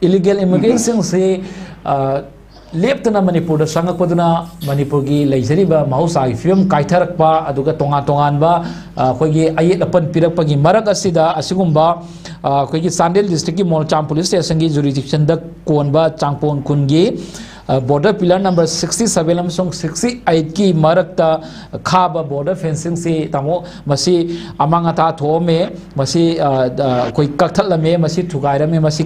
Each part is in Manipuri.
illegal immigrants से लेप्तना मणिपुर संगपदुना मणिपुर की लेजरीबा महौसा की फिल्म काइथरकपा अदुगा तोंगा तोंगानबा अखोगी अयेत अपन पिरकपगी मरक असिदा असिगुम्बा अखोगी चांदेल डिस्ट्रिक्ट की मोलचाम पुलिस स्टेशन की जुरिडिक्शन द कोनबा चांगपोन खुनगी बॉर्डर पिलर नंबर 67 अमसोंग 68 की मरकता खाब बॉर्डर फेंसिंग से तामो मसी अमांगता थोमे मसी कोई कथलमे मसी थुगाइरमे मसी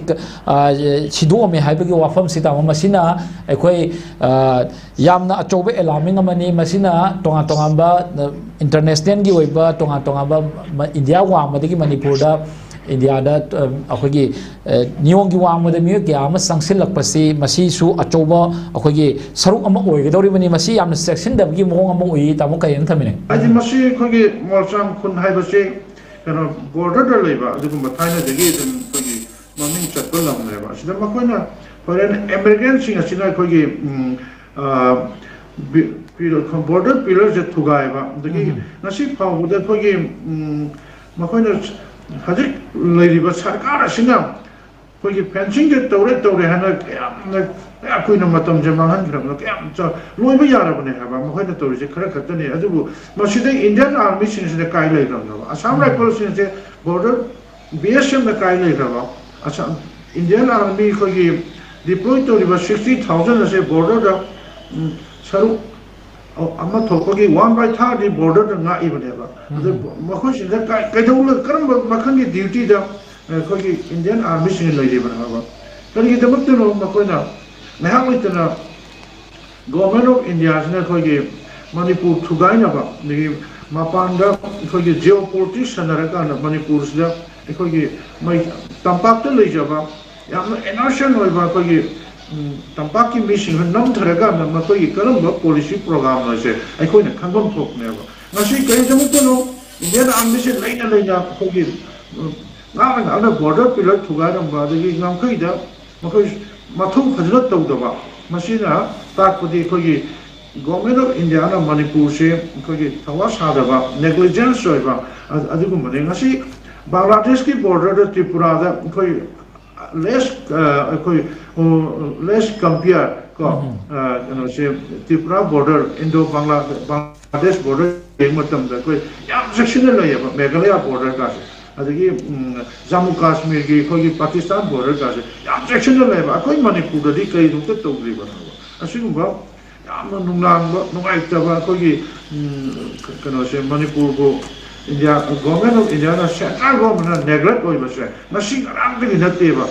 सिदोमे हाइबगी वाफम से तामो मसीना अखोई यामना अचौबे अलार्मिंग अमनी मसीना तोंगा तोंगाबा इंटरनेशनल की ओइबा तोंगा तोंगाबा इंडिया वांगमदगी मणिपुरदा इंडिया अखोगी नियों की वांगमद मियो क्या अम संगसिलकपसी मसीसु अचौबा अखोगी सरुक अम ओइगदौरिबनी मसी यामना सेक्शनदबगी मोंग अम ओइ तामो कयन थमिने आदि मसी अखोगी मोलचाम खुन हाइबसे कनो बॉर्डर द लेबा अदुगुम थाइना दगी दम अखोगी ममिंग चटपल लमनेबा सिदा मखोइना फॉरेन इमिग्रेंट्स सिंग असिना अखोगी बॉर्डर पिलर जे थुगाइबा दगी नसी फावदा अखोगी मखोइना हजिक लेरिबा सरकार असिना कोई फेंसिंग के तौरे तौरे हना क्या कोई न मतम जमा हन ग्रम न क्या च लोई भी यार बने है बा मखोय न तौरे से खरा खतने अदुबु मसिदे इंडियन आर्मी सिन से काय ले ग्रम न असम राइफल सिन से बॉर्डर बीएसएफ में काय ले ग्रम असम इंडियन आर्मी को ये डिप्लॉय तौरिबा 60000 से बॉर्डर द सरु अम्मा थोपगी 1/3 बॉर्डर द ना इबनेबा अदु मखोय सिन कैदौल करम मखन की ड्यूटी द कोई इंडियन आर्मी से लगे बनावा कहीं दमक तो मकोना नहां इतना गवर्नमेंट ऑफ इंडिया ने कोई मणिपुर थुगाइनबा नि मपांदा कोई जियो पॉलिटिक्स सनरका मणिपुर से कोई मै तंपाक तो लेजबा याम एनर्शन होइबा कोई तंपाक की मिशन नमथरगा मकोई करम पॉलिसी प्रोग्राम से अखोइना खंगम थोकनेबा ngasi kai दमक तो इंडियन आर्मी से लेना लेना कोई ना बॉर्डर पिलर थुगारंबा दगी गामखैदा मखै मथौ फजन तौदबा मसिना ताकपदि खोगी गवर्नमेंट ऑफ इंडिया ना मणिपुर से खोगी थवा सादबा नेग्लिजेंस होइबा अदुगुमने ngasi बांग्लादेश की बॉर्डर त्रिपुरा दा खोई लेस कंपेयर को से Tripura border Indo Bangladesh border एक मतम दा कोई याम सेक्शनल लेबा मेघालय बॉर्डर का अदगी जम्मू कश्मीर की कोई पाकिस्तान बॉर्डर का याम सेक्शनल लेबा कोई मणिपुर दी कई रुक तौद्री बनाबा असिगुबा याम नुंगलांग नुंगाइतबा कोई कनो से मणिपुर को इंडिया गवर्नमेंट ऑफ इंडिया ना सेंट्रल गवर्नमेंट नेग्लेक्ट होइबसे मसिंग आराम दगी नतेबा